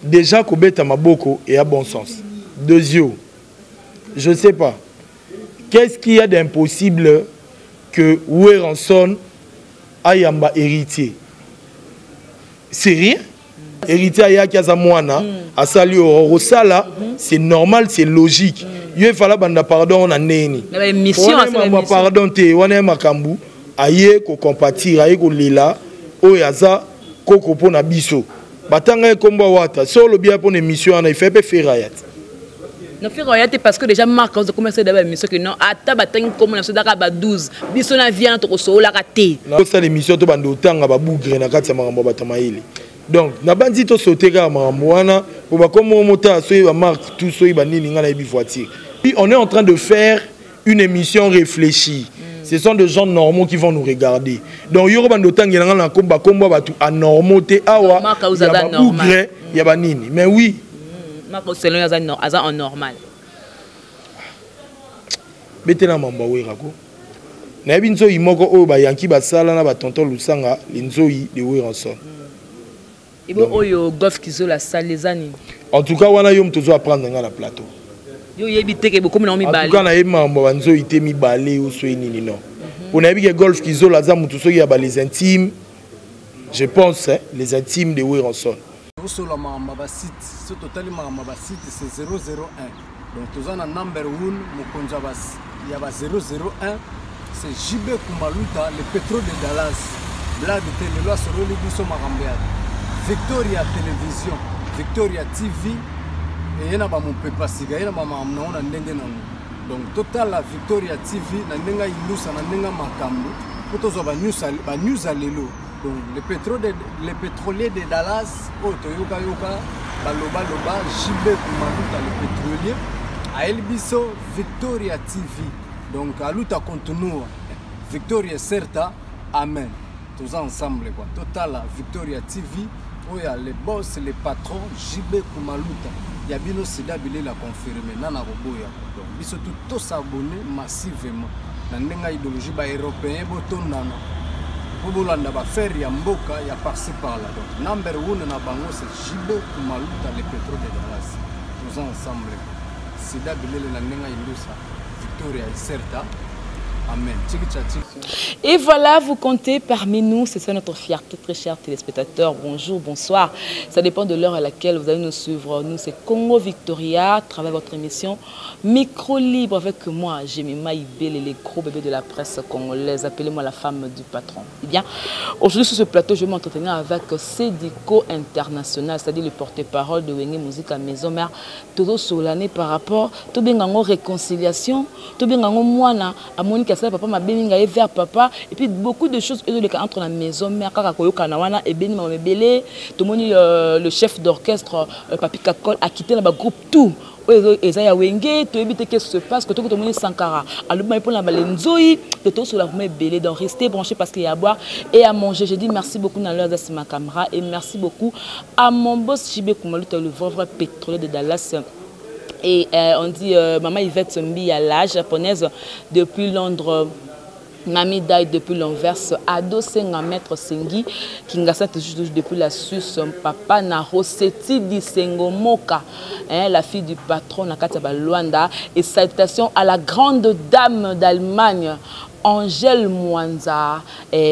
déjà Kobeta Maboko est à bon sens. Deuxième, je ne sais pas. Qu'est-ce qu'il y a d'impossible que Weranson ait un héritier? C'est rien. Héritier aya Kazamouana, a sali au Sala, c'est normal, c'est logique. Il fallait banda pardon na neni. Mais mission pardon te wana makambu aye ko compatir aye ko lela o yaza koko pona biso. Batanga komba wata solo bien pour une émission on a fait peu faire ayat. Non faire ayat parce que déjà marque de commencer d'abord émission que non ata batanga comme on a daka ba 12 biso na vient to so la raté. Na ça l'émission to bando tanga ba bougre na kati makambo batama ile. Donc, na bandi to sauter ga mamwana pour ba comme mota so ba marque tout so ba nini ngana bi voiture. Puis on est en train de faire une émission réfléchie. Ce sont des gens normaux qui vont nous regarder. Donc yoro bando tanga ngana komba komba ba tout anormaux te awa. Ya ba bougre, ya ba nini. Mais oui. Marco selon aza en normal. Betena mamba werako. Na binzo imoko o ba yanki ba sala na ba tonton Lusanga linzoi de Weranson. Et bon, oyo golf qui la salle les années. En tout cas, on a eu toujours à prendre dans le plateau. Yo yebite ke beaucoup mi balé. En tout cas, on a eu mambo banzo ité mi balé ou so nini non. On a vu que golf qui la zamu tout so y a les intimes. Je pense les intimes de Weranson. Sur la mamba site, ce total mamba site c'est 001. Donc tous on a number 1 mokonza bas. Il y a 001, c'est JB Kumaluta, le pétrole de Dallas. Blague de télé loi sur le biso marambeade. Victoria Télévision, Victoria TV, et il y a un peu de passé, il y a un peu donc, total la Victoria TV, il y a un peu de news à l'élo. Donc, les pétroliers de Dallas, Otoyoka Yoka, Baloba Loba, JB Kumaluta, le pétrolier, à Elbiso, Victoria TV. Donc, à l'outa continue, Victoria Certa, Amen. Tous ensemble, quoi. Total la Victoria TV. Il y a les boss, les patrons, JB Kumaluta. Il y a Bino Sida Bilé l'a confirmé. Nana Roboya. Donc, ils sont tous s'abonner massivement. Dans l'idéologie européenne, pour faire Yamboka, il y a par-ci par-là. Donc, number 1 na bango, c'est JB Kumaluta, les pétrole de Dallas. Tous ensemble. Sida Bilé la Nenga Ilusa. Victoria et Certa. Amen. Et voilà, vous comptez parmi nous, c'est ça notre fierté, très chers téléspectateurs. Bonjour, bonsoir. Ça dépend de l'heure à laquelle vous allez nous suivre. Nous, c'est Congo Victoria, à travers votre émission Micro Libre avec moi, Jemima Ibele, les gros bébés de la presse congolaise. Appelez-moi la femme du patron. Eh bien, aujourd'hui sur ce plateau, je vais m'entretenir avec Sédico International, c'est-à-dire le porte-parole de Wenge Musique à Maison Mère, Todo Solane par rapport à la réconciliation, Moana, à Monica. Papa m'a béni vers papa et puis beaucoup de choses entre la maison mère Kanawana et béni m'a belé tout le chef d'orchestre Papi Kakol a quitté le groupe tout Ezaya Wenge tu évites qu'est-ce qui se passe que tout le monde Sankara alors moi pour la balenzoi de tout sur la belé donc rester branché parce qu'il y a à boire et à manger. Je dis merci beaucoup dans l'heure de ma caméra et merci beaucoup à mon boss JB Kumaluta le vrai pétrolier de Dallas. Et on dit Maman Yvette Sombi à la japonaise depuis Londres. Nami Dai depuis l'Anvers, Ado Senga Maître Sengi, Kingasa toujours depuis la Suisse, Papa Naro Seti di Sengomoka, la fille du patron Nakataba Luanda. Et salutations à la grande dame d'Allemagne, Angèle Mwanza,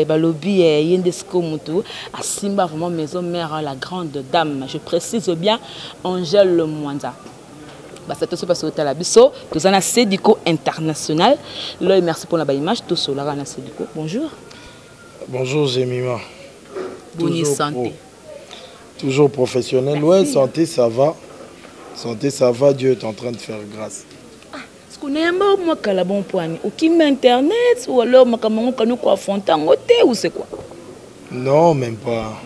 Balobi Yendesko Mutu, à Simba, vraiment maison mère, la grande dame. Je précise bien, Angèle Mwanza. C'est tout ce qui est à la biso. Nous avons Sédico International. Merci pour la belle image. Tout cela, Sédico. Bonjour. Bonjour, Jemima. Bonne santé. Toujours professionnel. Oui, santé, ça va. Santé, ça va. Dieu est en train de faire grâce. Est-ce qu'on est un bon calabon poignet ou qui m'internet ou alors ma caméra qu'on nous quoi fontaine ou c'est quoi? Non, même pas.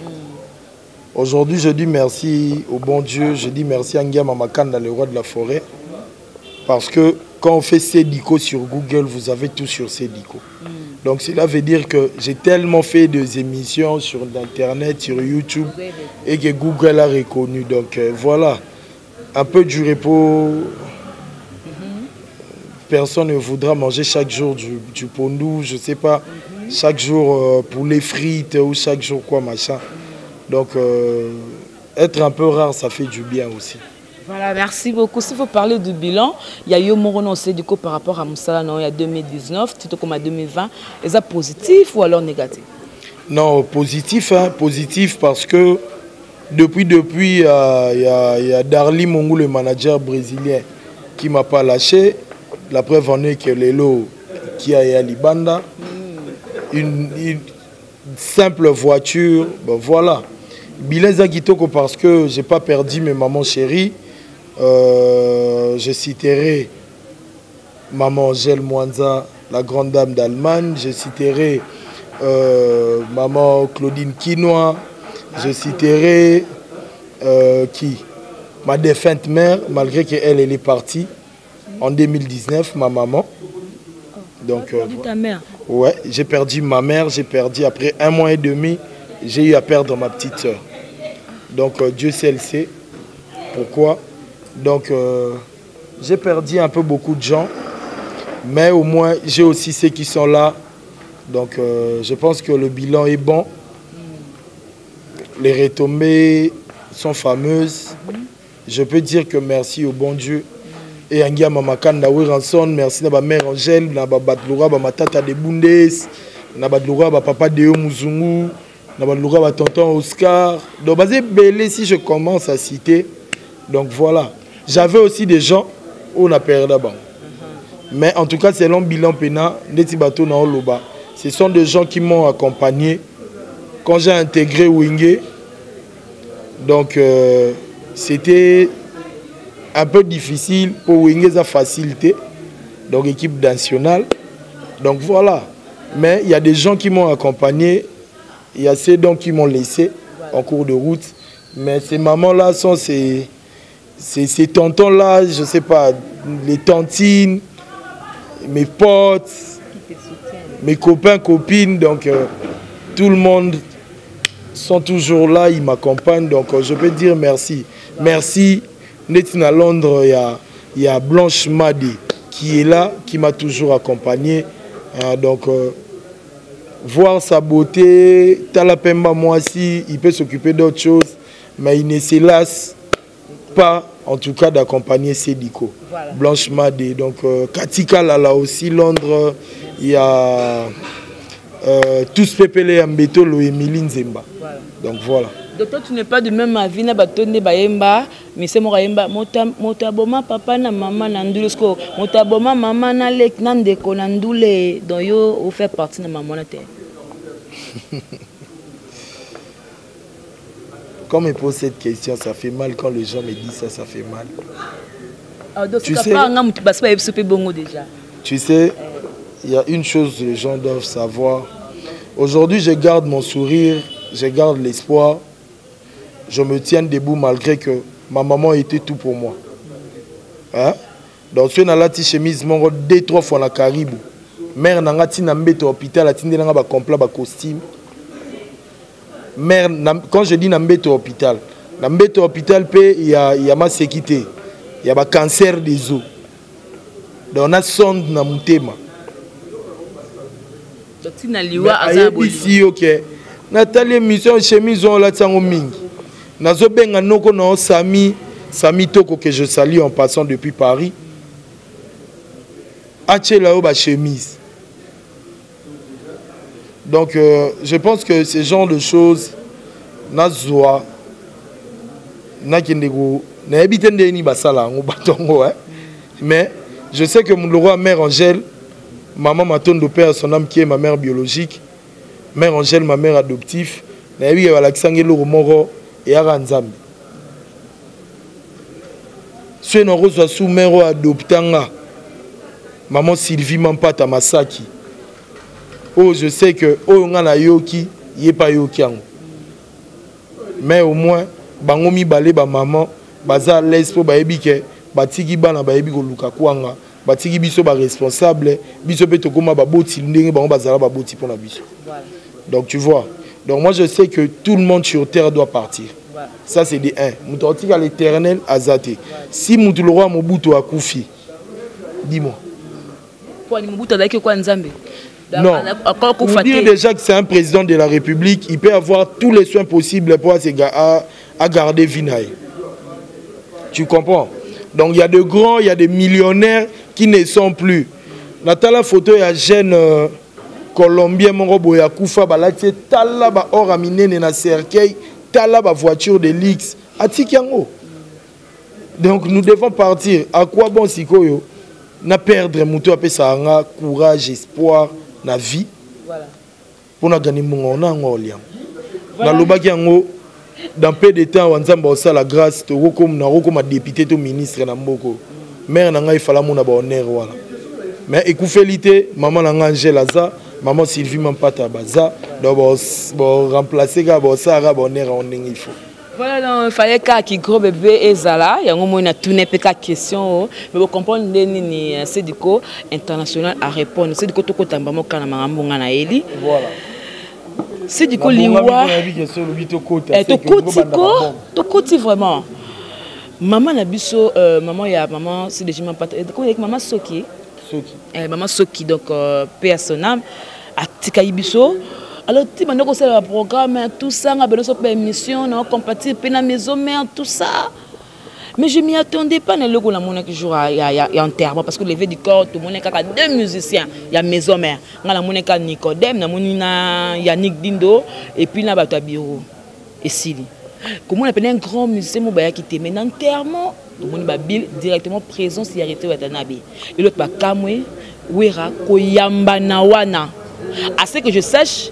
Aujourd'hui, je dis merci au bon Dieu, je dis merci à Ngia Mamakanda, le roi de la forêt. Parce que quand on fait Sédico sur Google, vous avez tout sur Sédico. Donc cela veut dire que j'ai tellement fait des émissions sur Internet, sur YouTube, et que Google a reconnu. Donc voilà, un peu du repos. Personne ne voudra manger chaque jour du pondou, je ne sais pas, chaque jour poulet frites ou chaque jour quoi, machin. Donc, être un peu rare, ça fait du bien aussi. Voilà, merci beaucoup. Si vous parlez du bilan, il y a eu un aussi du coup par rapport à Moussala, non, il y a 2019, tout comme à 2020. Est-ce positif ou alors négatif? Non, positif, hein, positif parce que depuis, il y a Darly Mongou, le manager brésilien, qui ne m'a pas lâché. La preuve en est que Lelo, qui a à Libanda, une simple voiture, ben voilà. Bilan Zagitoko parce que je n'ai pas perdu mes mamans chéries. Je citerai Maman Angèle Mwanza, la grande dame d'Allemagne. Je citerai Maman Claudine Quinois. Je citerai ma défunte mère, malgré qu'elle est partie en 2019, ma maman. Donc, ta mère? Ouais, j'ai perdu ma mère, j'ai perdu après 1 mois et demi, j'ai eu à perdre ma petite soeur. Donc Dieu seul sait pourquoi. Donc j'ai perdu un peu beaucoup de gens, mais au moins j'ai aussi ceux qui sont là. Donc je pense que le bilan est bon. Les retombées sont fameuses. Je peux dire que merci au bon Dieu. Et Angia Mamakanda Wiranson, merci à ma mère Angèle, à ma Batloura, à ma tata de Bundes, à ma Batloura, à papa Deo Muzungu, à ma Batloura, à tonton Oscar. Donc, basé belé si je commence à citer. Donc voilà. J'avais aussi des gens où on a perdu d'abord. Mais en tout cas, c'est l'homme bilan Pena, Neti Bato na Oloba. Ce sont des gens qui m'ont accompagné quand j'ai intégré Wingé. Donc, c'était un peu difficile pour Wingé sa facilité. Donc, équipe nationale. Donc, voilà. Mais il y a des gens qui m'ont accompagné. Il y a ceux donc qui m'ont laissé en cours de route. Mais ces mamans-là sont ces tontons-là, je ne sais pas, les tantines, mes potes, mes copains, copines. Donc, tout le monde sont toujours là, ils m'accompagnent. Donc, je peux dire merci. Merci. À Londres, il y a Blanche Madé qui est là, qui m'a toujours accompagné. Donc, voir sa beauté, Talapemba, moi aussi, il peut s'occuper d'autres choses, mais il ne se lasse pas, en tout cas, d'accompagner Sédiko. Voilà. Blanche Madé. Donc, Katika, là aussi, Londres, il y a tous Pépélé Ambeto, Loémiline Nzemba. Voilà. Donc, voilà. Docteur, tu n'es pas du même avis, na batonde bayemba, mais c'est mon bayemba, motaboma papa na maman na ndule sko, motaboma maman na lek na ndeko na ndule, donc yo ou fait partie de maman na terre. Quand me pose cette question, ça fait mal quand les gens me disent ça fait mal. Donc tu sais, tu sais, il y a une chose que les gens doivent savoir. Aujourd'hui, je garde mon sourire, je garde l'espoir. Je me tiens debout malgré que ma maman était tout pour moi. Hein? Donc, si on a la chemise, mon 2-3 fois la Caribou. Mère n'a pas été à l'hôpital, elle a un complet de costume. Mère, quand je dis Nambé à l'hôpital, il y a ma sécurité. Il y a un cancer des os. Donc, on a sonde dans mon thème. Donc, tu n'as pas ici, ok. Nathalie, mission chemise, on l'a mingi. Nazobenga noko na Sami Toko que je salue en passant depuis Paris. Ache là ba chemise. Donc je pense que ce genre de choses nazoa na kindego na ebitende ni basala ngo batongo hein. Mais je sais que mon roi mère Angèle, maman Matondo père son âme qui est ma mère biologique, mère Angèle ma mère adoptive, na yebi ba laksangelo moro et à Ranzambi. Si on reçoit sous mère adoptanga, maman Sylvie Mampata Masaki. Oh, je sais que oh on a yoki, y est pas yoki ango. Mais au moins, bangomi balé ba maman, baza l'espo ba ebike, batiki bana ba ebi ko luka kwanga, batiki biso ba responsable, biso beto koma ba boti ndenge bango bazala ba boti pour la biso. Voilà. Donc tu vois. Donc moi je sais que tout le monde sur terre doit partir. Voilà. Ça c'est des 1. Moutontika l'éternel azaté. Voilà. Si Moutouloa Mobutu a koufi, dis-moi. Pour Mobutu avec quoi Nzambe? Non. Pour dire déjà que c'est un président de la République, il peut avoir tous les soins possibles pour à garder Vinaï. Tu comprends? Donc il y a de grands, il y a des millionnaires qui ne sont plus. Natala photo il y a jeune Colombien Morobo Yakoufa balati tala ba or aminé na cercueil, tala ba voiture de luxe. Atikiango. Donc nous devons partir. À quoi bon sikoyo? Na perdre muto apé ça courage, espoir na vie. Voilà. Pour na gagner mon on a ngoliam. Na lobaki yango dans peu de temps wanzamba osa la grâce to comme na comme député to ministre na mboko. Mère na ngai fala mona ba honneur wala. Mais écoufélité maman na Angela za, maman Sylvie Mampata baza, donc bon remplacer ga bo sara ba honneur on il faut. Voilà, il fallait que gros bébé et Zala, il y a un moment où on a tourné quelques questions, mais vous comprenez ni c'est du coup international à répondre, c'est du coup tout le temps vraiment quand on a éli. Voilà. C'est du coup liwa. Tout côté vraiment. Maman na biso, maman il y a maman c'est déjà maman pas. Avec maman Soki. Soki. Maman Soki donc paix à son âme. À Tikaï biso. Alors, tu m'as dit que c'est le programme, tout ça, on a besoin de permission, on a compatible, on a maison mère, tout ça. Mais je ne m'y attendais pas, il y a un terme, parce que le lever du corps, tout le monde a deux musiciens, il y a maison mère. Il y a Nicodème, il y a Yannick Dindo, et puis il y a Bureau, et Sili. Comment on appelle un grand musicien qui était maintenant enterrement, tout le monde est directement présent s'il y a été au Watanabe. Et l'autre, Kamwe, Wera, Koyamba Nawana. À ce que je sache,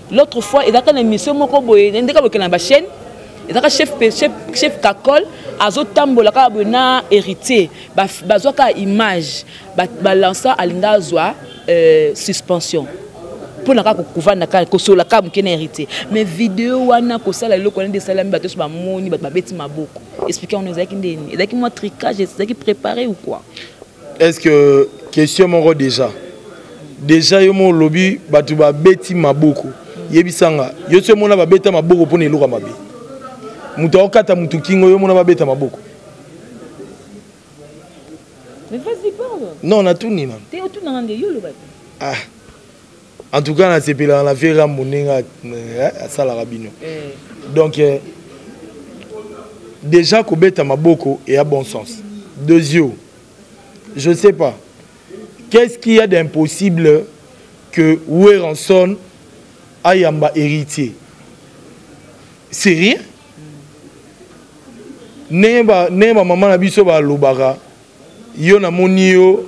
l'autre fois, il y a une émission, il y a une chaîne, il y a un chef Kakol, il y a un héritier, il y a une image, il y a une suspension. Pour la héritier. Mais vidéo, il y a des salami, expliquez-nous, il y a un tricage, il y a préparé ou quoi? Est-ce que, question mon déjà? Déjà, il y a un lobby, il y a beti maboko. Yebisanga, yo se mona ba beta maboko pour ne luka mabe. Muto okata mutu kingo yo mona ba beta maboko. Mais vas-y parle. Non, on a tout nina. T'es au tout dans le yo le ba. Ah. En tout cas, on a sepelé la vera moninga à sala rabino. Donc déjà ko beta maboko et à bon sens. Deuxièmement, je sais pas. Qu'est-ce qu'il y a d'impossible que Oueranson ayamba héritier? C'est rien. Nema maman na biso ba lobara. Yo na moni yo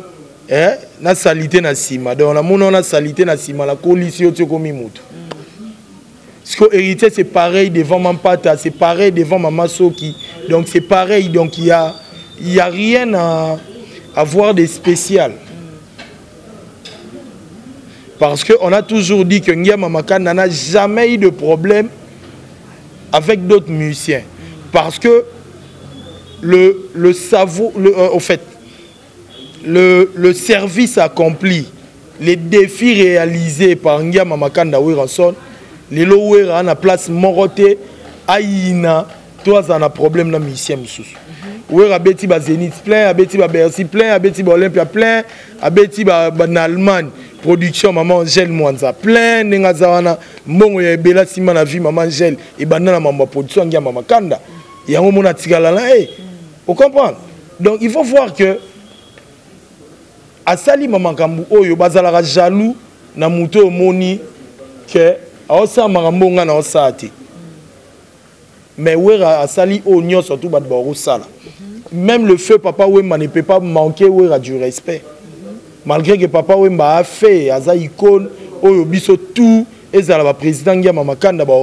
na salité na sima. Donc na mona na salité na sima la coalition tio komi mutu. Parce que héritier c'est pareil devant Mampata, c'est pareil devant Maman Soki. Donc c'est pareil, donc il y a rien à voir de spécial. Parce qu'on a toujours dit que Ngia Mamakan n'a jamais eu de problème avec d'autres musiciens. Parce que le service accompli, les défis réalisés par Ngia Mamakan d'Awiranson, les lois à la place Moroté, Aïna, toi, ça a un problème dans le musicien. Oui, abeti ba Zénith plein, abeti ba Bercy plein, abeti ba Olympia plein, abeti ba Allemagne production maman Angèle Mwanza plein, nenga zawana mbongo ya bela sima na vie maman Angèle et banana maman production ngia mama Kanda. Yango mona tigala là vous comprenez? Donc il faut voir que asali maman Kambu oyo bazala jaloux na muto moni que aosa marambonga na osati. Mais Wera asali oignon surtout bat baro sala. Même le feu Papa Wemba ne peut pas manquer Wera du respect. Malgré que Papa Wemba a fait aza icône oyo biso tout et ça la président Ngia Mamakanda ba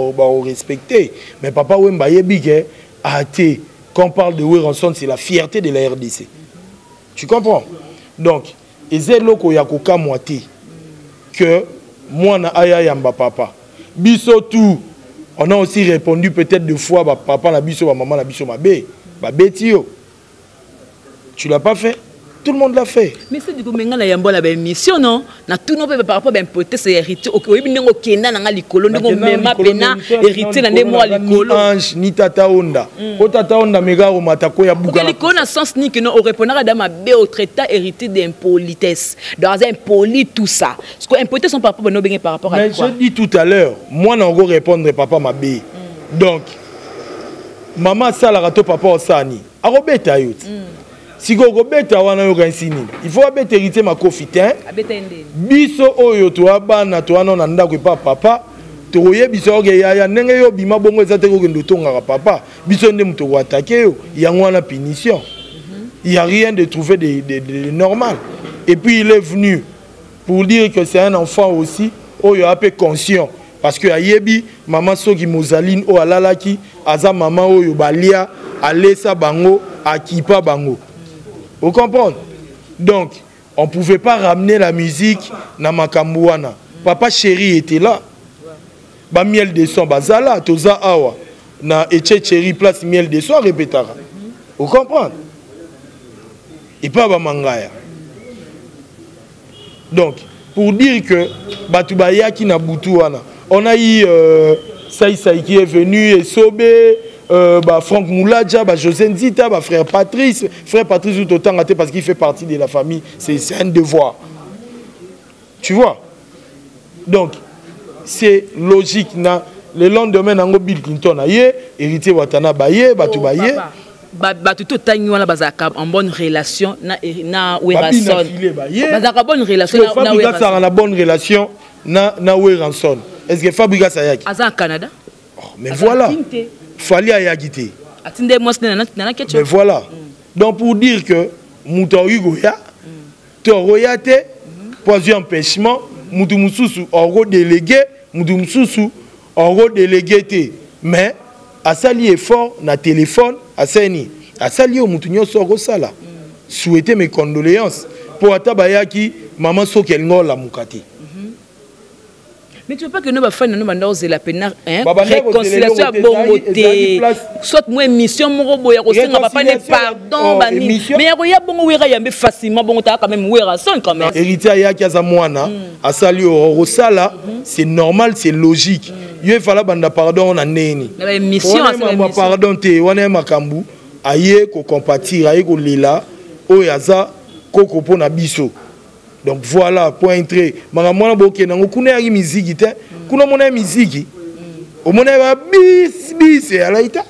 respecter. Mais Papa Wemba yebi que até quand on parle de Weranson c'est la fierté de la RDC. Tu comprends? Donc ezelo ya koka moité que moi na aya yamba papa. Biso tout on a aussi répondu peut-être deux fois bah, papa la biso, maman la biso, ma bé. Bah, bétio. Tu l'as pas fait? Tout le monde l'a fait. Mais c'est du coup, maintenant, il y a une mission, non? Na tout non par rapport à l'importance c'est hérité. Ok, oui, mais on kena na likolo, on même pena hérité na nemo likolo. Ange ni tata onda. O tata onda mega o matako ya buka. Ok, likolo na sens ni que non, on répondra dans ma bé au traité hérité d'impolitesse. Dans un impoli tout ça. Parce que impolitesse sont par rapport à nos par rapport à quoi? Mais je dis tout à l'heure, moi n'a pas répondre papa ma bé. Donc maman ça la rato papa osani. Arobeta yot. Si vous avez il faut hériter ma cofitin. Biso oyo to abana to anona ndako pa papa. To roye biso ya ndenge yo bima bongo ezate ko kendo tonga papa. Biso ndem to attaquer yo, ya ngwana punition. Il y a rien de trouvé de normal. Et puis il est venu pour dire que c'est un enfant aussi oyo a peu conscient parce que ayebi maman soki mozaline o alalaki aza maman oyo balia alesa bango akipa bango. Vous comprenez? Donc, on ne pouvait pas ramener la musique dans Makambouana. Papa chéri était là. Ba miel de son, bazala, toza awa. Na eche chéri place miel de son, répétara. Vous comprenez? Et pas ba mangaya. Donc, pour dire que Batubaya qui n'a boutouana, on a eu Saïsaï qui est venu et Sobé. Franck Mouladja, José Nzita, frère Patrice tout autant gâté parce qu'il fait partie de la famille, c'est un devoir. Tu vois? Donc, c'est logique. Le lendemain, on a Bill Clinton, héritier Watana Baye, Batou Baye. Tout en bonne relation na Weranson. Bazaka bonne relation na Weranson. Fabrica bonne relation na Weranson. Est-ce que Fabrica Sayaki? Aza Canada. Mais voilà. Fallait à Yagité. Mais voilà. Donc pour dire que Moutaoui Goya, Toroyate, poison empêchement, Moutoumousou, Oro délégué, Moutoumousou, Oro délégué. Mais à sali effort, na téléphone, à Seni, à sali au Moutounio Soro Sala. Souhaiter mes condoléances pour Atabayaki, maman Sokelngo la Moukati. Mais tu veux pas que nous fassions la peine réconciliation à bongoté. Soit moi émission mon boya ko senga papa ne pardon bani. Mais il y a bon wera yambe facilement bon ta quand même wera son quand même. Héritier ya kaza mwana a sali au sala, c'est normal, c'est logique. Il fallait banda pardon na neni. La émission a pardon te wana makambu aye ko compatir aye ko lela o yaza koko pona biso. Donc voilà, point entré. Maman boke nango kuna ya musique te. Kuna mona musique. Au mona ba bis et alaita.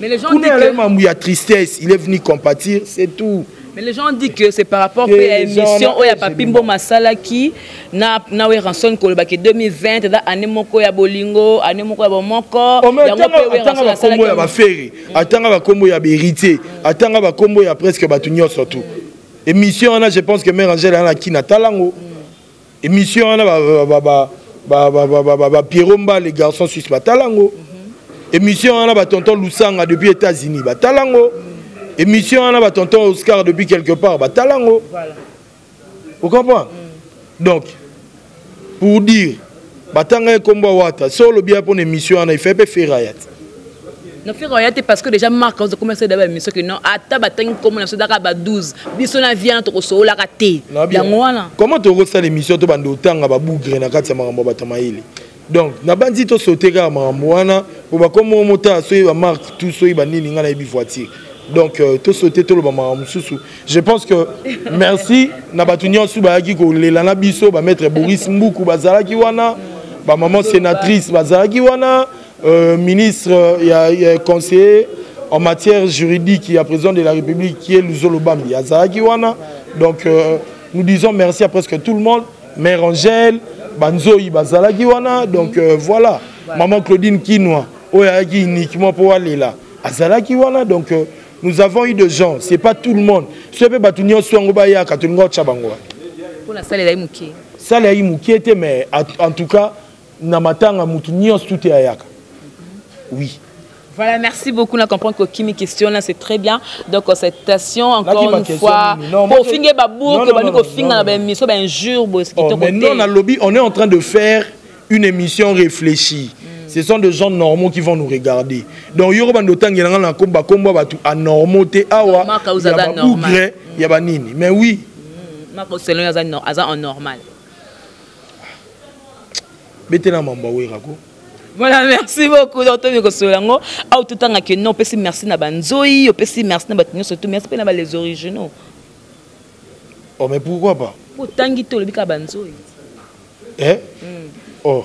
Mais les gens disent que il y a tristesse, il est venu compatir, c'est tout. Mais les gens disent que c'est par rapport à l'émission où il y a Papimbo Masala qui na Weranson Kolobaki 2020 da année moko ya bolingo, année moko ya bomoko, yango pe Weranson la sala ya ba ferry, atanga ba kombo ya héritier, atanga ba kombo ya presque batunyo surtout. Émission là, je pense que Mère Angèle a qui na talango. Émission là Pieromba les garçons suisses ba talango. Émission là tonton Lusanga depuis États-Unis ba talango. Émission là tonton Oscar depuis quelque part ba talango. Voilà. Vous comprenez? Donc pour dire batanga kombo wata solo bien pour une émission il fait pas faire ayat. Non, parce que déjà, Marc, quand on commence d'abord l'émission, que non, à tabatin, comme on a fait 12, bisona vient, tu reçois la raté. Comment tu reçois l'émission, tu vas autant à Babougre, na Katia Marambo Batamaïli. Donc, na bandi to sauter à Maramboana, pour comme on monta, soit il va Marc, tout soit il va ni n'ingana ibi voiture. Donc, tu sauter tout le Marambo Soussou. Je pense que merci, na batunion sous Bayaki, ko le lana biso, ba maître Boris Mboukou, Bazalaki wana, ba maman sénatrice, Bazalaki wana. Ministre, il y a conseiller en matière juridique, il y a président de la République qui est Luzolo Bambi, Azaraki Wana. Donc nous disons merci à presque tout le monde. Mère Angèle, Banzoï, Bazalaki Wana. Donc voilà. Maman Claudine Kinoa, Oyaki uniquement pour aller là. Azalaki Wana. Donc nous avons eu des gens, c'est pas tout le monde. Ce que Batunio Swangobaya, Katungo Chabangwa. Pour la salle Mouké. Salle Mouké, mais en tout cas, Namatanga Moutunio, tout est Ayaka. Oui. Voilà, merci beaucoup. On comprend que Kimi question là, c'est très bien. Donc cette station encore une fois. Pour finir babou, que nous finir la émission, ben jour, mais non, dans le lobby, on est en train de faire une émission réfléchie. Ce sont des gens normaux qui vont nous regarder. Donc il y aura des gens qui vont nous anormaux, il y a des nini. Mais oui. selon aza en normal. Betena mamba werako. Voilà, merci beaucoup. Docteur Mikosolango. Ah, tout le temps que non, merci merci na banzoi, merci na batinyo surtout merci na les originaux. Oh mais pourquoi pas? Pour tangi to le bika banzoi. Oh.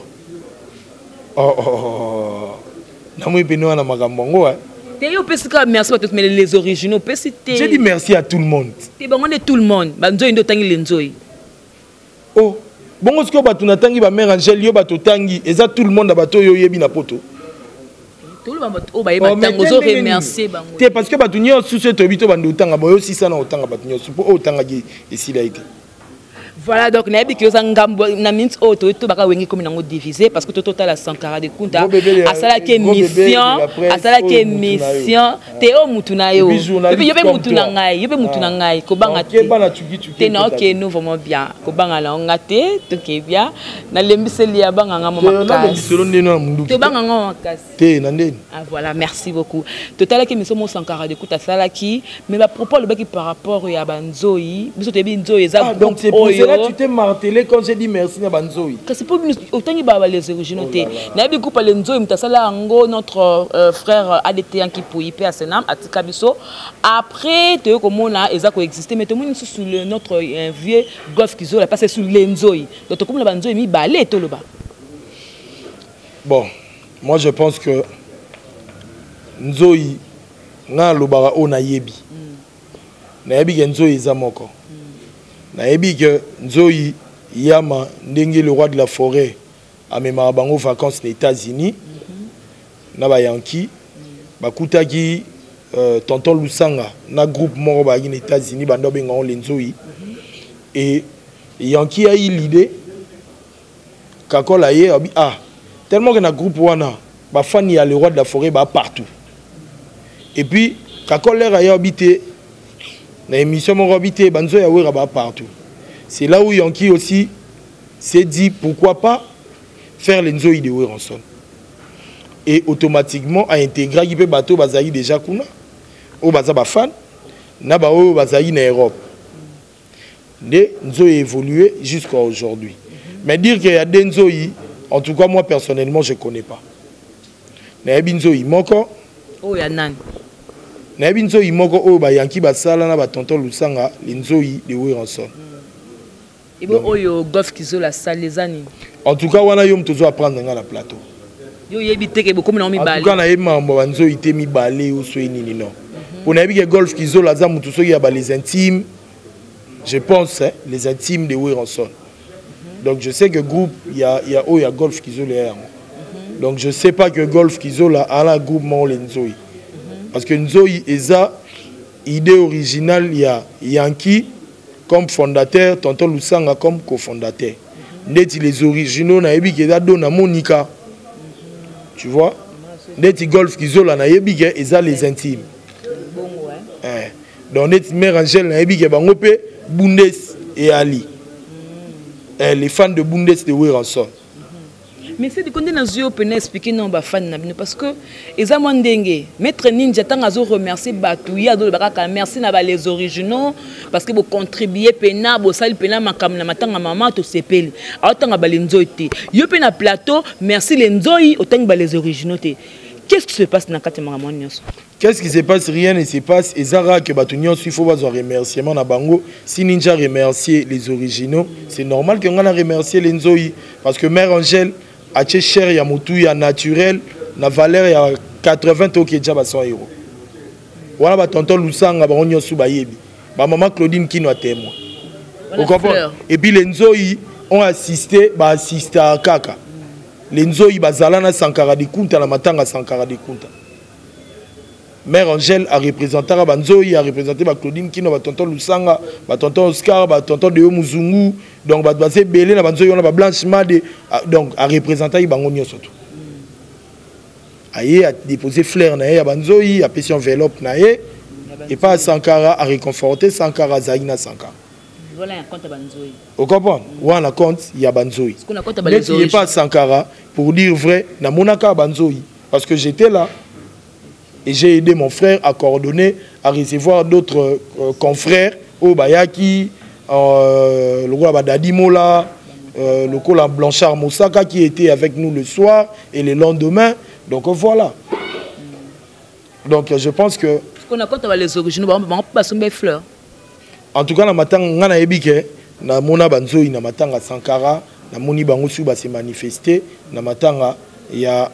Namu ipeno na makambo hein. Yo merci merci à tous mais les originaux merci. J'ai dit merci à tout le monde. Te bango de tout le monde. Banzoi ndo tangi lenzoi. Oh. Bon, ce que tu as tangi ba mère Angèle yo bato tangi eza tout le monde na bato yo yebi na poto. Tout le monde o ba yeba tango zo remercier bango. Te parce que bato nyo susu to bito bando tanga boyo 600 na otanga bato nyo supo o tanga gi ici là été. Voilà, donc na yebi ki oza ngambo na minute o to baka wengi comme nango diviser parce que to total à Sankara de Kunta asala ke mission te o mutu na yo. Puis yobe mutu na ngai ko banga te na OK nous vraiment bien ko banga la ngate to ke bien na lembiseli ya banga ngamo makasi to banga ngamo makasi te na ndeni. Ah voilà, merci beaucoup. Total ke mission mo Sankara de Kunta sala ki mais ba propos le baki par rapport ya banzoi biso te bi nzoi eza donc c'est pour cela tu t'es martelé quand j'ai dit merci à banzoi. C'est pour autant que les originaux. Nabi coupa les nzoi mutasala ango notre frère ADT qui pour IP à Senam à Tikabiso. Après te komona eza ko exister mais tout le monde sur notre vieux golf qui la passer sur les nzoi. Donc comme la banzoi mi balé to le bas. Bon, moi je pense que nzoi na lobara ona yebi. Na yebi nzoi eza moko. Naebi que Nzoi Yama ndenge le roi de la forêt a même bango vacances aux États-Unis na ba Yankee bakutaki tonton Lusanga na groupe moko ba aux États-Unis bando benga on Nzoi et Yankee a eu l'idée kakola ye tellement que na groupe wana ba fan ya le roi de la forêt ba partout et puis kakola a habité na émission mon habité banzo ya wera ba partout. C'est là où Yankee aussi s'est dit pourquoi pas faire les nzoi de Weranson. Et automatiquement a intégré qui peut bateau bazali déjà kuna au bazaba fan na ba o bazali na Europe. Des nzoi évolué jusqu'à aujourd'hui. Mais dire qu'il y a des nzoi en tout cas moi personnellement je connais pas. Na nzoi moko oh ya nan na binzo imoko o ba Yankee basala na ba tonton Lusanga linzoi de Weranson. Ibo oyo golf kizo la salle les années. En tout cas wana yo mtozo apprendre nga na plateau. Yo yebi teke bo comme na mi balé. En tout cas na yema mbo banzo ite mi balé o so nini non. Pour na yebi que golf kizo la za mutu so ya ba les intimes. Je pense hein, les intimes de Weranson. Donc je sais que groupe il y a golf kizo le donc je sais pas que golf kizo la à la groupe mon lenzoi. Parce que Nzoi eza idée originale, il y a Yankee comme fondateur, tonton Lusanga comme cofondateur. Neti les originaux na yebi ke da dona Monica. Tu vois? Neti golf kizola na yebi ke eza les intimes. Bon ouais. Donc neti mère Angèle na yebi ke bango pe Bundes et Ali. Les fans de Bundes de Weranson. Mais c'est du côté de nous peut expliquer non ba fan parce que eza mwandenge maître ninja tanga zo remercier batouya do baraka merci na ba les originaux parce que vous contribuer pena bo sali pena makam na matanga maman to sepeli atanga ba lenzoi te yo pe na plateau merci lenzoi otanga ba les originaux te. Qu'est-ce qui se passe dans kati manga nyonso? Qu'est-ce qui se passe? Rien ne se passe. Et Zara que Batunion il faut avoir remerciement na bango. Si Ninja remercier les originaux, c'est normal qu'on a remercier les nzoi parce que mère Angèle a acheté cher ya mutu ya naturel na valeur ya 80 toke déjà 100 €. Voilà ba tonton Lusanga ba onyo su ba yebi. Ba maman Claudine qui nous a témoin. Vous comprenez? Et puis les nzoi ont assisté à kaka. Les nzoi bazala na Sankara de Kunta na matanga Sankara de Kunta. Mère Angèle a représenté ba nzoi, a représenté ba Claudine qui nous ba tonton Lusanga, ba tonton Oscar, ba tonton Deo Muzungu. Donc ba basé belé na ba nzoi on a ba blanchiment de donc a représenté bango nyonso tout. Aye a déposé fleur na ya ba nzoi, a pesi enveloppe na ye et pas Sankara a réconforté Sankara Zaina Sankara. Voilà un compte banzoi. Vous comprenez? Ou on a compte il y a banzoi. Ce qu'on a compte banzoi. Il n'est pas Sankara pour dire vrai na monaka banzoi parce que j'étais là et j'ai aidé mon frère à coordonner à recevoir d'autres confrères au Bayaki le roi Badadi Mola, le roi Blanchard Moussaka qui était avec nous le soir et le lendemain. Donc voilà. Donc je pense que... On a compté les originaux, on va pas se mettre fleurs. En tout cas, on a ebike na mona banzoi na matanga Sankara, na moni bango su ba se manifester, na matanga ya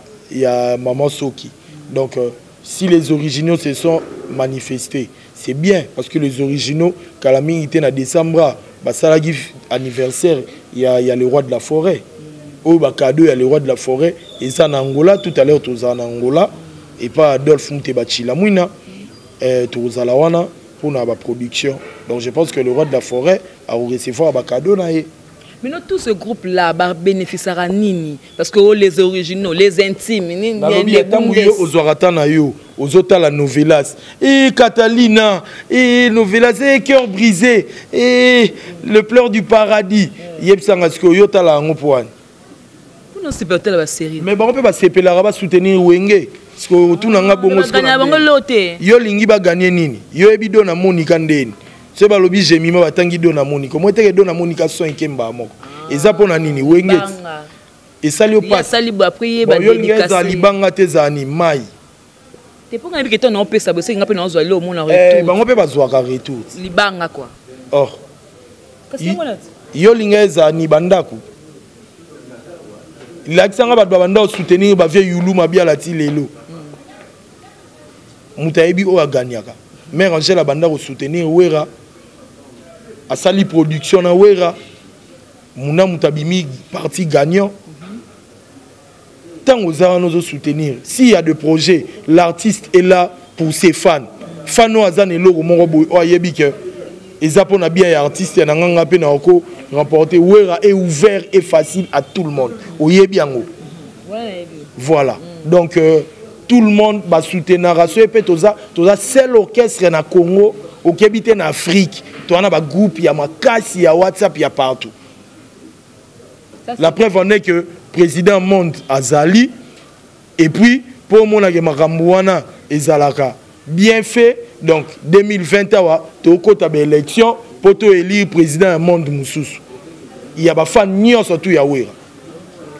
Maman Soki. Donc si les originaux se sont manifestés, c'est bien parce que les originaux Kalami était na décembre, ba salagi anniversaire, il y a le roi de la forêt. Au Bakado il y a le roi de la forêt et ça en Angola tout à l'heure tous en Angola et pas Adolphe Mutebachila Mouina tous à la wana pour la production. Donc je pense que le roi de la forêt a recevoir Bakado naé. Mais non, tout ce groupe-là bénéficiera nini parce que les originaux, les intimes, les la novelas et Catalina et novelas et cœur brisé et le pleur du paradis. Yepsangasko yota la ngopoan. Pour nous c'est la série. Mais bon on peut pas séparer soutenir Wenge parce que tout nanga bongo yo lingi ba gagner nini. Yo ebido na Monica ndeni. C'est pas l'objet Jemima batangi dona Monica. Comment est-ce que dona Monica so ikemba moko? Et ça pour nini Wenge. Et ça lui pas. Ça lui ba prier ba dédicacer. Libanga tezani mai. T'es pour que tu n'en peux ça parce que n'as pas n'en zoa au monde en retour. Bah on peut pas zoa retour. Libanga quoi. Oh. Qu'est-ce que voilà? Yo lingeza ni bandaku. L'accent ba banda soutenir ba vieux yulu mabia la ti lelo. Mutaebi o aganyaka. Mère Angela banda ko soutenir wera. A sali production na wera. Muna mutabimi parti gagnant. Tant aux arts nous soutenir. S'il y a des projets, l'artiste est là pour ses fans. Fano azan et logo morobo o yebike. Et ça pour bien artiste na nganga pe na oko remporter wera est ouvert et facile à tout le monde. O yebiango. Voilà. Donc tout le monde va soutenir race et peut toza seul orchestre na Congo, au Kébite en Afrique. Tu as un groupe, il y a Makasi, il y a WhatsApp, il y a partout. La preuve en est que le président monte à Zali et puis pour mon Makamouana et Zalaka bien fait. Donc 2020 tu as une élection pour élire président monde Moussous. Il y a des fans nions surtout Yahweh.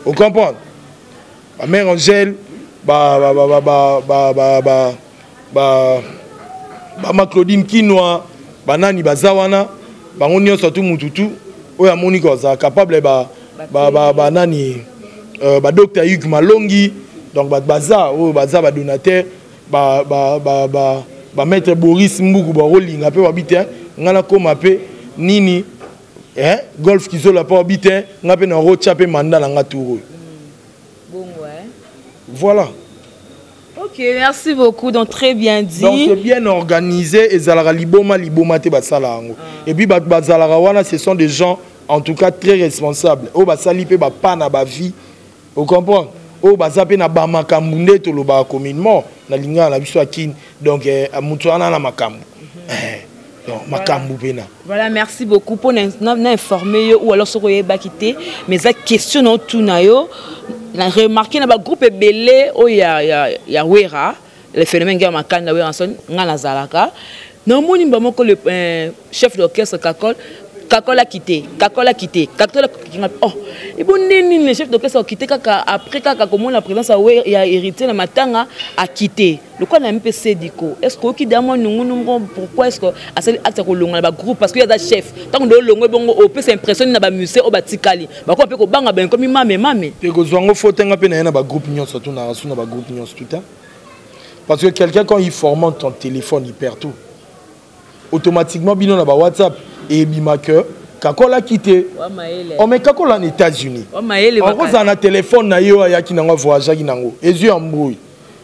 Vous comprenez? La mère Angèle ma Claudine Kinoa banani bazawana bango nions surtout Mututu oya moniko za capable nani docteur Hugues Malongi donc baza o baza ba donateur maître Boris Mbuku ba rolinga pe babite ngana koma pe nini golf kizola pa babite ngape na rocha pe mandala nga touro. Bon ouais. Voilà. OK, merci beaucoup, donc très bien dit. Donc c'est bien organisé et zalaka liboma te basala ngo. Et puis bazalaka wana ce sont des gens en tout cas très responsables. O basali pe ba pa na ba vie. Vous comprenez? O bazape na ba makambu to lo ba communement na linga na biso akine. Donc mutu ana na makambu. Donc makambu pena. Voilà, merci beaucoup pour n'informer ou alors sur ba quitter mais ça question non tout na yo. On a remarqué dans le groupe belé où il y a Wera, le phénomène qui est marqué dans Wera, ngana zalaka. Non, mon imam le chef d'orchestre Kakol a quitté. Oh, et bon le chef d'orchestre a quitté après comment la présence il a hérité la matanga a quitté. Le quoi n'a pas sédico. Est-ce que qui demande nous pourquoi est-ce que à cet acte que l'on a le groupe parce qu'il y a des chefs. Tant que l'on bon peut s'impressionner dans le musée au batikali. Bah quoi peut ko banga ben comme mamé. Te ko zwango faut nga pe na ba groupe nyons surtout na rasu na ba groupe nyons tout temps. Parce que quelqu'un quand il formente ton téléphone il perd tout. Automatiquement bino na ba WhatsApp et bimake Kakola quitté. On met Kakola en États-Unis. On a un téléphone na yo ya ki nango voyage ki nango. Ezu ambouille.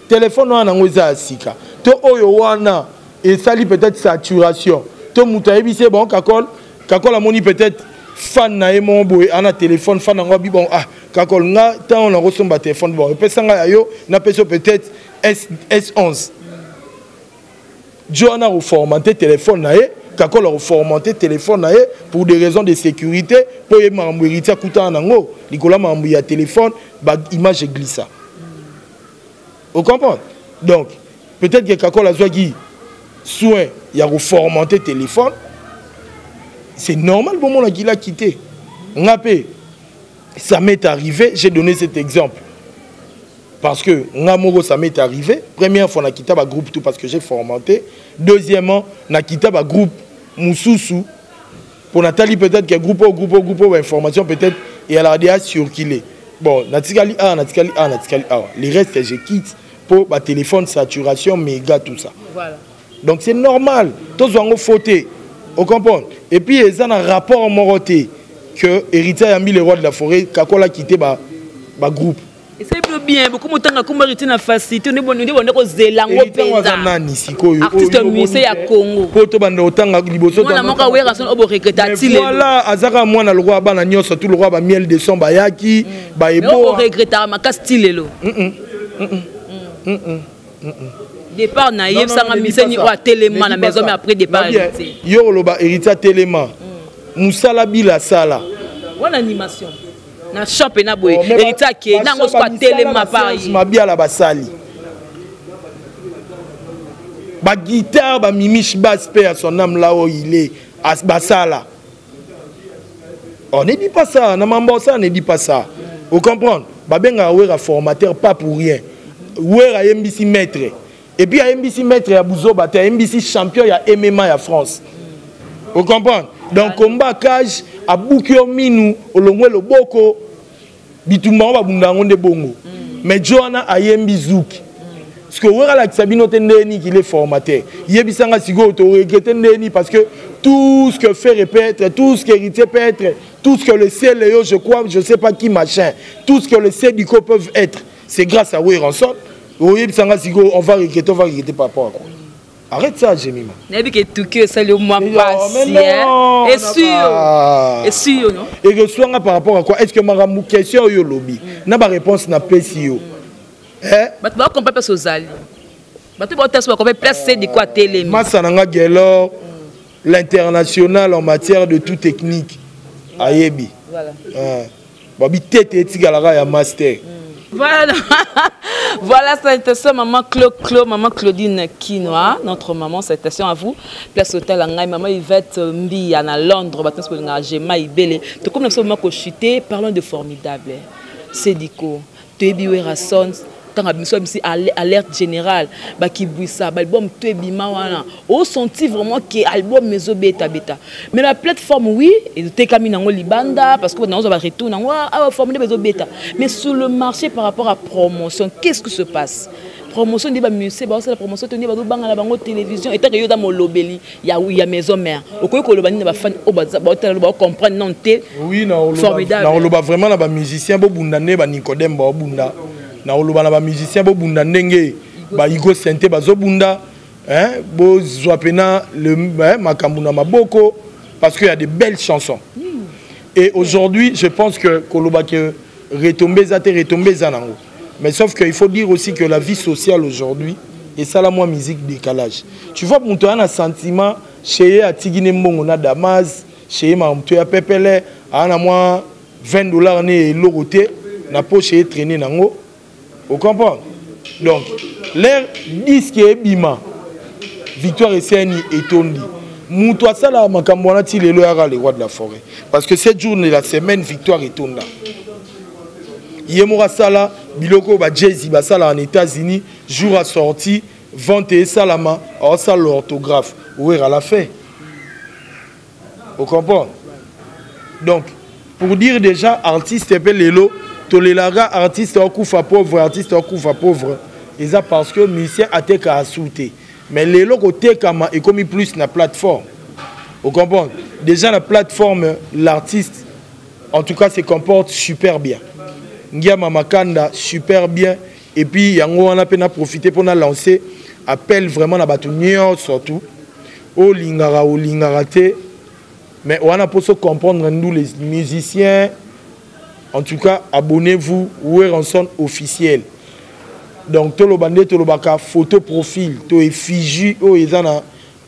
Téléphone na nango za sika. To oyo wana et sali peut-être saturation. To muta ebise bon Kakola moni peut-être fan na mon boy ana téléphone fan nango bi bon Kakol nga tant on a reçu ba téléphone bon. Pesa nga yo na peso peut-être S11. Joana au formaté téléphone na ye. Kakol a formaté téléphone pour des raisons de sécurité pour y m'embrouiller couta nango Nicolas m'embrouiller téléphone bah image glisse. Vous comprenez? Donc peut-être que Kakol a soin il y a reformaté téléphone c'est normal pour moi qu'il a quitté. Ça m'est arrivé, j'ai donné cet exemple. Parce que ça m'est arrivé. Première fois, on a quitté le groupe tout parce que j'ai formaté. Deuxièmement, on a quitté le groupe Moussoussou. Pour Nathalie, peut-être que groupe information, peut-être, et elle a déjà circulé. Bon, Natikali A. Les restes, je quitte pour le téléphone, saturation, méga, tout ça. Voilà. Donc c'est normal. Tous ont fauté. Vous comprenez? Et puis, il y a un rapport en Moroté que Héritier a mis le roi de la forêt, quand a quitté le groupe. Et c'est bien, beaucoup de temps comme Héritier n'a facilité, on est bon, zélango artiste musée à Congo. Voilà, Azara moi na le roi bana nyonso tout le roi ba miel de son bayaki, ba ebo. On regretta ma style lo. Départ naïf ça m'a mis ni wa téléma na maison mais après départ Héritier. Yo loba Héritier téléma. Musala bila sala. One animation. Na shop na boy Héritier qui nango soit téléma pareil. Ma bia la basali. Ba guitare ba mimiche basse paix à son âme là où il est à basala. On ne dit pas ça, on ne dit pas ça. Vous comprenez? Babenga ouera formateur pas pour rien. Ouera MBC maître. Et puis à MBC maître à Bouzo Bata, MBC champion il y a MMA à France. Vous comprenez? Donc combat cage à Boukio Minou, Olongwe le Boko, Bitumba ba bundango de bongo. Mais Johanna a MB Zouk. Parce que ouera la Sabino Tendeni qui est formateur. Yebisanga Sigo to regretter Tendeni parce que tout ce que fait répéter, tout ce qu'Héritier peut être, tout ce que le CLEO, je crois, je ne sais pas qui machin, tout ce que le CDICO peuvent être, c'est grâce à Ouéranson. On va regretter par rapport à quoi. Arrête ça, Jémima. Et sûr, non? Et que soit par rapport à quoi? Est-ce que ma question est au lobby? N'a pas réponse n'a pas si haut. Hein? Mais tu vas comprendre pas aux alliés. Tu vas comprendre placer de quoi télé. Massananga Gelo, l'international en matière de toute technique. Ayebi. Voilà. Babi tête et tigalara ya master. Voilà. Voilà, salutations maman maman Claudine Kinoa, notre maman, salutations à vous. Place hôtel Angaï, maman Yvette Mbi à Londres, bâtiment pour l'engagement Ibele. Tout comme nous sommes chuté, parlons de formidable. Sédico, Tebi Werasson. Alerte générale qui bouissa album tout bima wana on senti vraiment que album mezo beta mais la plateforme oui et te kami nango libanda parce que on va retour nango former mezo beta mais sur le marché par rapport à promotion qu'est-ce qui se passe promotion de ba musée ba la promotion tenir ba do banga la bango télévision et tant que yo da molobeli ya maison mère okoy ko lobani na ba fan o ba comprendre non té oui non formidable na loba vraiment na ba musicien bo bunda ne ba Nicodème ba bunda na oloba na ba musicien bo bunda ndenge ba Igo Sente ba zo bunda hein bo zwapena le makambu na maboko parce qu'il y a de belles chansons. Et aujourd'hui, je pense que koloba que retomber zanango. Mais sauf qu'il faut dire aussi que la vie sociale aujourd'hui et ça la moi musique décalage. Tu vois mon toi un sentiment chez Atigine Mbongo na Damas, chez ma mtu ya pepele ana moi $20 né loroté na poche traîner nango. Vous comprenez? Donc, l'air disque est bima. Victoire et Seni et Tondi. Moutoua Sala Makambouana Tile le roi de la forêt. Parce que cette journée, la semaine, Victoire et Tonda. Yemora Sala, Biloko Jay-Z Basala en États-Unis, jour à sortie, vente et salama, alors ça l'orthographe. Où est la fait? Vous comprenez? Donc, pour dire déjà, artiste et Lélo, Tolélara, artiste en coufa pauvre, artiste en coufa pauvre. Et ça parce que musicien a été qu'à souter. Mais les côté kama est comme plus na plateforme. Vous comprenez? Déjà la plateforme, l'artiste, en tout cas, se comporte super bien. Ngia Mamakanda, super bien. Et puis, yango on a peine à profiter pour lancer. Appelle vraiment la bâtonnière surtout. Au lingara te. Mais on a pour se comprendre nous les musiciens. En tout cas, abonnez-vous, Ouéranson officiel. Donc, Tolobande, Tolobaka, photo profil, to effigie, ils ont une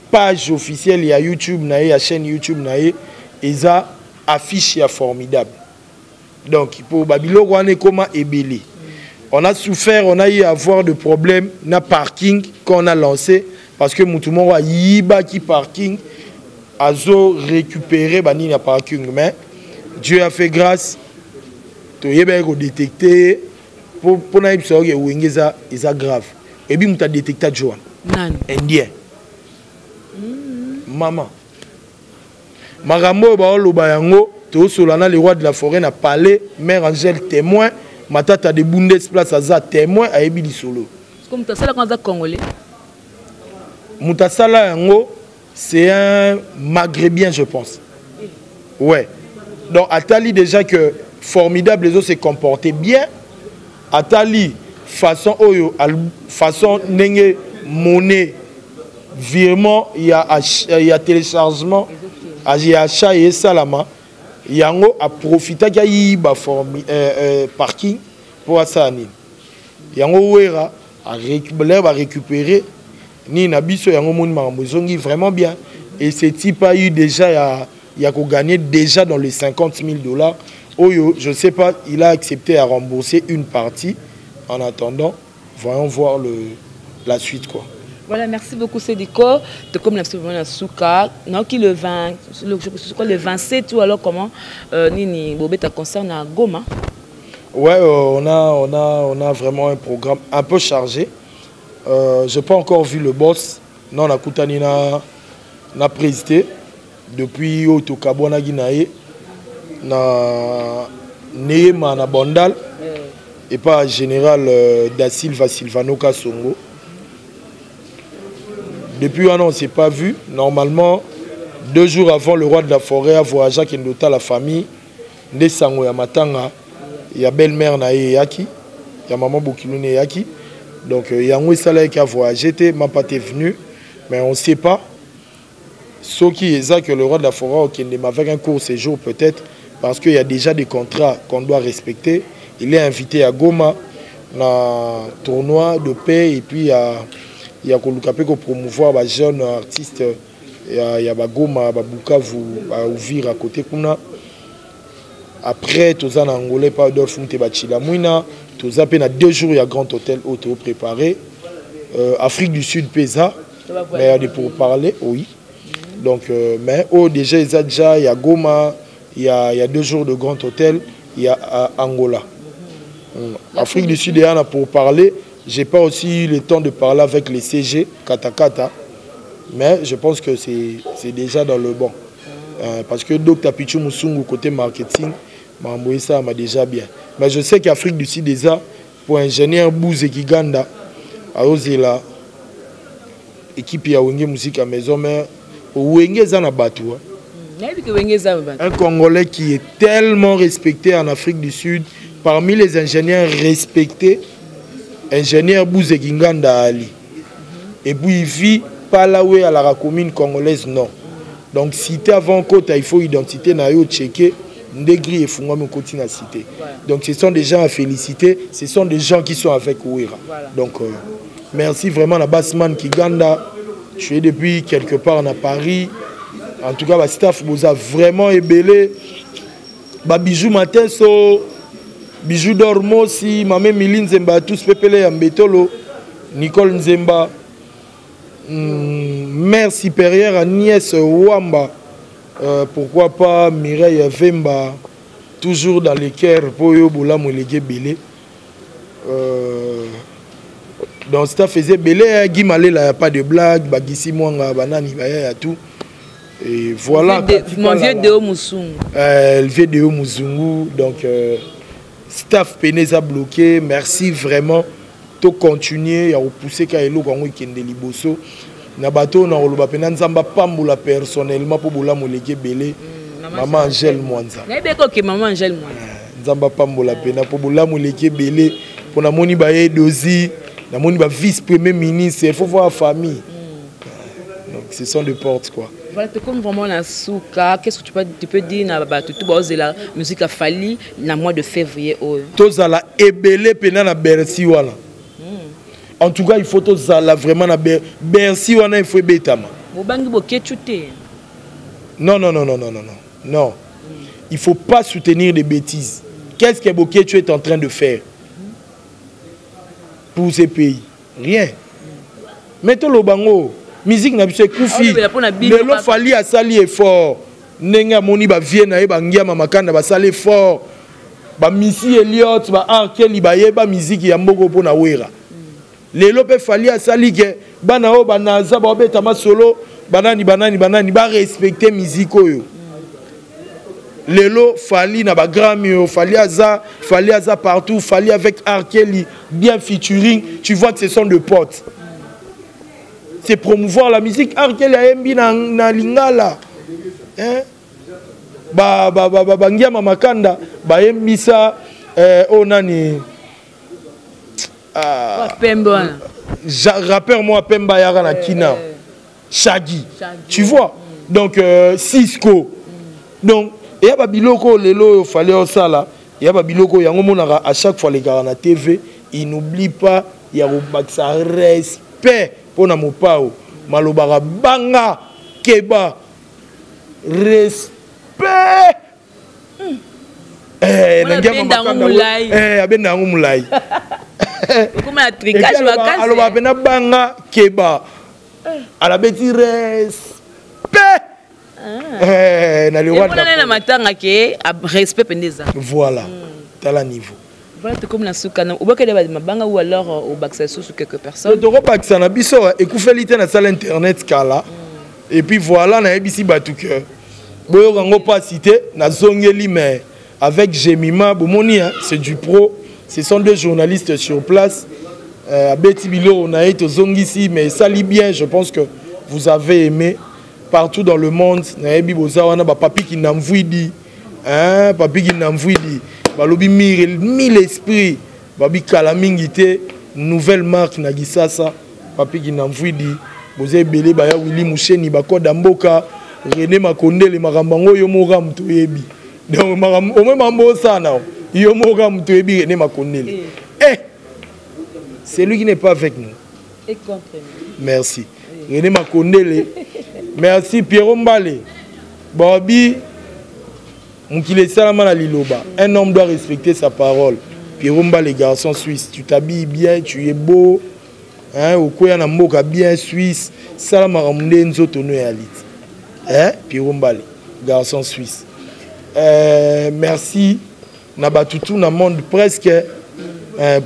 page officielle, il y a YouTube, il y a chaîne YouTube, il y a affiche formidable. Donc, pour Babylone, on est comme ébélé. On a souffert, on a eu à avoir des problèmes na parking quand on a lancé, parce que tout le monde a yiba qui parking, azo récupérer banini à parking, mais Dieu a fait grâce. Tu as détecté pour naïb ça que wingeza is grave. Et puis tu as détecté Joan. Indien. Maman. Marambo ba lobayango to solana le roi de la forêt n'a parlé mère Angèle témoin matata de Bundes place aza témoin a ebili solo. Comme tu as ça quand congolais. Mutasala yango c'est un maghrébien je pense. Ouais. Donc Atali déjà que formidable les autres se comportaient bien. Atali façon oyo façon nenge monnaie virement il y a téléchargement il y a achat et salama yango a profité qu'il y a parking pour ça ni yango wera a récupérer ni nabiso yango mon mamozongi vraiment bien et ce type a eu déjà il y a gagné déjà dans les $50,000. Oyo, je sais pas, il a accepté à rembourser une partie. En attendant, voyons voir la suite quoi. Voilà, merci beaucoup Sédiko. Comme la souka, non qui le 20, le 27 ou alors comment Nini Bobeta concerne à Goma. Ouais, on a vraiment un programme un peu chargé. J'ai pas encore vu le boss. Non, la Koutani n'a présidé depuis Otokabona Guinae. Na Neema na Bandal et pas général da Silva Silvano Kasongo. Depuis un an, on ne s'est pas vu. Normalement, 2 jours avant, le roi de la forêt a voyagé à Kendota, la famille. Ndesango ya Matanga, il y a belle-mère na Yaki, il y a maman Bokilune Yaki. Donc, il y a un salaire qui a voyagé, ma pas venu, mais on ne sait pas. Ce qui est ça que le roi de la forêt avec un court séjour peut-être. Parce qu'il y a déjà des contrats qu'on doit respecter. Il est invité à Goma, un tournoi de paix, et puis il y a pour promouvoir les jeunes artistes. Il y a Goma, Bukavu, Ouvir à côté. Après, tout ça en Angolais, pas d'offre, tout ça, il y a 2 jours, il y a Grand Hôtel auto préparé. Afrique du Sud, Pesa, mais il y a des pourparlers, oui. Donc, mais déjà, il y a Goma. Il y a 2 jours de Grand Hôtel, il y a Angola. Afrique du Sud, il y en a pour parler. Je n'ai pas aussi eu le temps de parler avec les CG, Katakata, mais je pense que c'est déjà dans le bon. Parce que Dr Pichu Moussungu, côté marketing, m'a envoyé ça, m'a déjà bien. Mais je sais qu'Afrique du Sud, déjà, pour ingénieur Bouze Giganda, à Ozela, équipe Yawenge Musique à Maison Mère, au Wenge Zanabatu. Un Congolais qui est tellement respecté en Afrique du Sud, parmi les ingénieurs respectés, ingénieur Bouze Ginganda Ali. Et puis il vit pas là où à la commune congolaise, non. Donc cité avant côté, il faut identité na yo checker, ndegri et funga me continue à citer. Donc ce sont des gens à féliciter, ce sont des gens qui sont avec Ouira. Donc merci vraiment à Bassman Kiganda. Je suis depuis quelque part à Paris. En tout cas, le staff vous a vraiment ébellé. Bijou Mateso, Bijou Dormo, si Mamé Miline Nzemba, tous Pepele Ambetolo, Nicole Nzemba, mère supérieure à Niès Wamba, pourquoi pas Mireille Vemba, toujours dans les cœurs, pour eux, Boula Moulégué Belé. Donc, le staff faisait Belé, Guy Malé, là, il n'y a pas de blague, Bagissi Mwanga, Banani, il y a tout. Et voilà. Mon vieux Déo Moussungu. Le vieux Déo Moussungu. Donc, staff Peneza bloqué. Merci vraiment. To continuer à repousser Kaelo quand on kende liboso. Na bateau na oloba pena nzamba pambola personnellement pour bola moleke belé. Maman Angèle Mwanza. Na beko ke maman Angèle Mwanza. Nzamba pambola pena pour bola moleke belé pour na moni ba dozi, na moni ba vice premier ministre, il faut voir la famille. Donc ce sont des portes quoi. Voilà, comme vraiment la souka, qu'est-ce que tu peux dire na tout la musique a fallu na mois de février tous la ebelé pena na Bercy wala. En tout cas, il faut tous la vraiment na Bercy wala il faut betama. Bobangi boketute. Non. Non. Il faut pas soutenir des bêtises. Qu'est-ce que Boketu est en train de faire pour ces pays? Rien. Mettons le bango. musique na biso ekufi lelo fali asali effort ndenge amoni bavie na ye bangiama makanda basali effort bamisi Elliot baarkeli bayeba musique ya mboko mpona wera lelo mpe fali asali ke bana oyo banaza baobeta masolo banani barespecte musique oyo lelo fali na bagrammy fali aza partout fali avec Arkeli bien featuring tu vois que ce sont de potes c'est promouvoir la musique Arkeli ayembi na lingala hein bangiama makanda bayembi ça onani Pemba rappeur moi Pemba yara na kina Shaggy tu vois donc Cisco donc il y a babiloko lelo fallait au sala il y a babiloko yango monaka à chaque fois les gars na TV il n'oublie pas il y a ça respect pour na mopao malobara banga keba respect abenda ngumulai comment la tricage vacances alors bena banga keba ala beti respect na le roi na matanga ke respect pendeza voilà tala niveau voilà comme na sukana oboka de mabanga ou alors au baxa sur quelques personnes to repaxa na biso ekufeli te na salle internet kala et puis voilà na ebisi batu que boyo kango pas cité na zongeli mais avec Gemima bomoni c'est du pro ce sont deux journalistes sur place Betty Bilo on a été zongisi mais ça lit bien je pense que vous avez aimé partout dans le monde na ebi bozawana ba papi qui n'envouidi hein papi qui n'envouidi balobi mille esprit babi kala mingité nouvelle marque na gisasa papi qui n'envouidi boze belé ba ya Willy Musheni ba koda mboka René Makondele makambango yo moka mtu yebi donc makam o même mambo sana yo moka mtu yebi René Makondele c'est lui qui n'est pas avec nous et contre nous merci René Makondele merci Pierrot Mbale Bobby Mukile Salamana Liloba un homme doit respecter sa parole Pierrot Mbale garçon suisse tu t'habilles bien tu es beau hein okoya na mboka bien suisse Salamana Munde nzoto no ya lit hein Pierrot Mbale garçon suisse merci na batutu na monde presque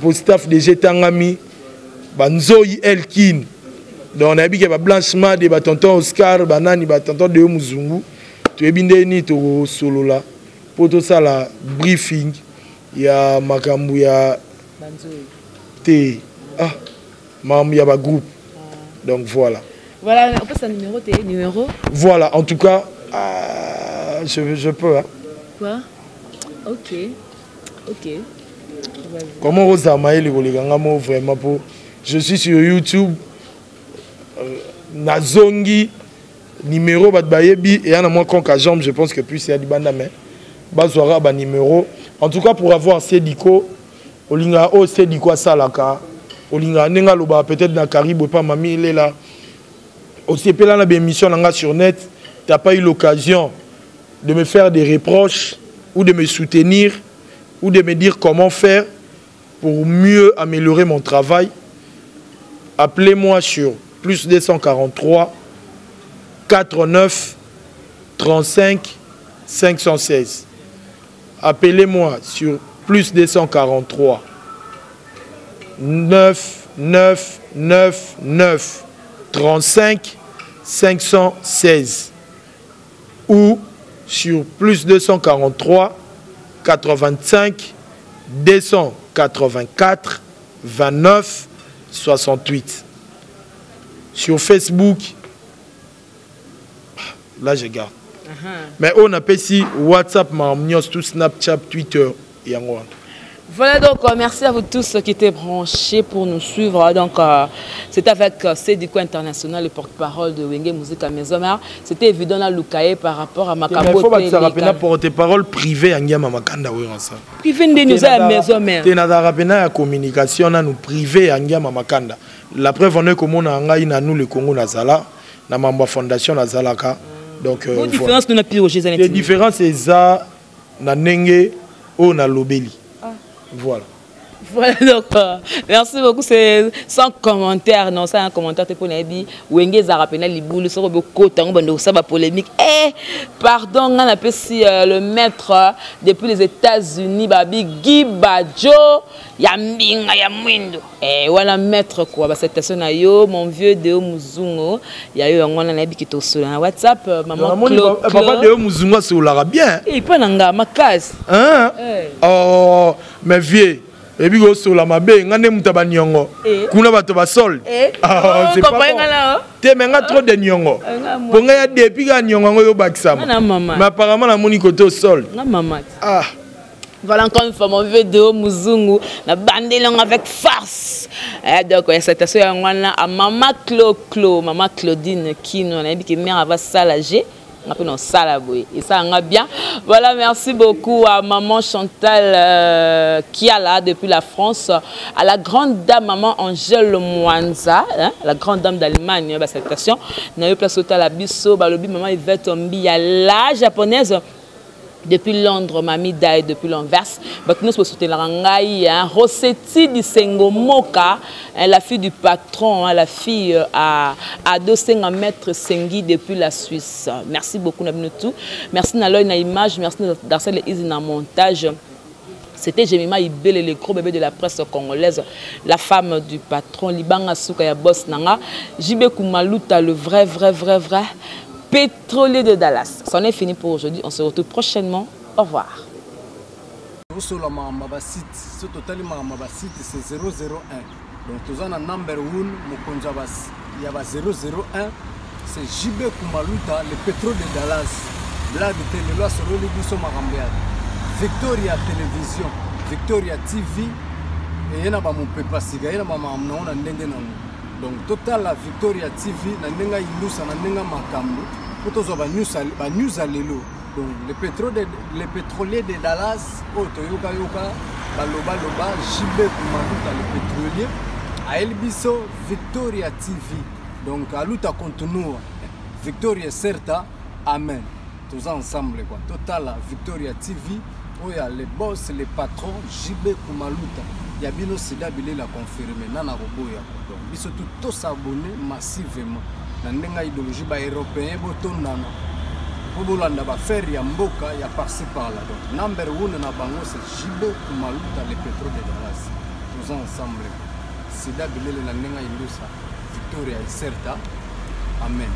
pour staff DG Tangami Banzoyi Elkin donc on a dit que blanchiment de tonton Oscar banani tonton de Muzungu tu es bien ni to solo là pour tout ça la briefing il y a makambu ya T membre ya ba groupe donc voilà on passe un numéro voilà en tout cas je peux hein. Quoi ok comment Rosa Maël les vraiment pour je suis sur YouTube Nazongi numéro Badbayebi et un moins qu'à jambe je pense que plus c'est du bandame bazwara ba numéro en tout cas pour avoir Sediko olinga o Sediko salaka olinga nenga loba peut-être na Caribou pas mami il est là aussi là na émission nanga sur net t'as pas eu l'occasion de me faire des reproches ou de me soutenir ou de me dire comment faire pour mieux améliorer mon travail appelez-moi sur plus 243 49 35 516. Appelez-moi sur plus 243 9 9 9 9 35 516 ou sur plus 243 85 284 29 68. Sur Facebook, là je garde. Mais on appelle ici WhatsApp, tout Snapchat, Twitter et en Voilà donc, merci à vous tous qui étaient branchés pour nous suivre. Donc, c'est avec Sediko International, le porte-parole de Wenge Musique à Maison-Mère. C'était évident là, Lukaye, par rapport à Makambo. Il faut que ça rappelle porte-parole privé à Ngama Makanda. Privé de nous à Maison-Mère. C'est la communication nous privé à Ngama Makanda. La preuve on est comme on a nous le Congo Nazala, na Mamba Fondation Nazalaka. Donc, la différence nous n'a plus au Jésus. La différence c'est ça, na Nenge ou na Lobeli. Voilà. Voilà, donc, merci beaucoup. C'est sans commentaire. Non, ça un commentaire pour Nabi. Wenge Zarapena Liboulou, ça beaucoup de ça polémique. Pardon, on appelle si le maître depuis les États-Unis, Babi Guy Badjo, Yambinga Yamwindo. Voilà maître quoi. Cette personne a yo, mon vieux Deo Muzungo. Il y a eu un Nabi qui est sur WhatsApp. Maman Claude. Papa Deo Muzungo, c'est où l'Arabien. Et pas nanga ma case. Hein? Oh, mais vieux. Et puis go sur la mabe, ngane mutaba nyongo. Kuna bato ba sol. Ah, c'est pas bon. Te menga trop de nyongo. Ponga ya depuis ga nyongo ngo bakisama. Mais apparemment la moni koto sol. Na maman. Ah. Voilà encore une fois mon vidéo Muzungu na bandé long avec farce. Donc cette personne à maman maman Claudine qui nous a dit que mère va s'alager. Et ça va bien. Voilà, merci beaucoup à maman Chantal qui est là depuis la France, à la grande dame maman Angèle Mwanza, hein, la grande dame d'Allemagne, cette question. N'a eu place au Talabiso, balobi maman Yvette Ombi, la japonaise. Depuis Londres, Mamie Daï, depuis l'Anvers. Nous sommes soutenir la Rossetti di Sengo Moka, la fille du patron, la fille à Dosenga Maître Sengi depuis la Suisse. Merci beaucoup, Nabinotou. Merci Naloy na image, merci Darcel Izzy na montage. C'était Jemima Ibele, le gros bébé de la presse congolaise, la femme du patron, Libanga Soukaya Boss Nanga, Jibé Koumalouta, le vrai. Pétrolier de Dallas. C'en est fini pour aujourd'hui. On se retrouve prochainement. Au revoir. Sur le site, c'est totalement site, c'est 001. Donc, tu as un number 1, il y a 001. C'est JB Koumalouta, le pétrole de Dallas. Là, de loi sur le Libiso Marambéad. Victoria Télévision, Victoria TV. Et il y a mon papa Siga, il y a maman donc, total la Victoria TV, il y a une makambo. News à l'élo. Donc, les pétroliers de Dallas, Toyoka Yoka, Baloba, JB Koumalouta, le pétrolier, à Elbiso, Victoria TV. Donc, à l'outa continue, Victoria Certa, Amen. Tous ensemble, quoi. Total, Victoria TV, où il y a les boss, les patrons, JB Koumalouta. Il y a bien aussi d'habiller la confirmer, Nana Roboya. Donc, ils sont tous s'abonner massivement. Nandenga idéologie ba européen botondana bobolanda ba faire ya mboka ya par-ci par-là. Donc number 1 na bango c'est JB Koumalouta le pétrole de Dallas. Tous ensemble. Sida bilele nandenga indusa Victoria Certa. Amen.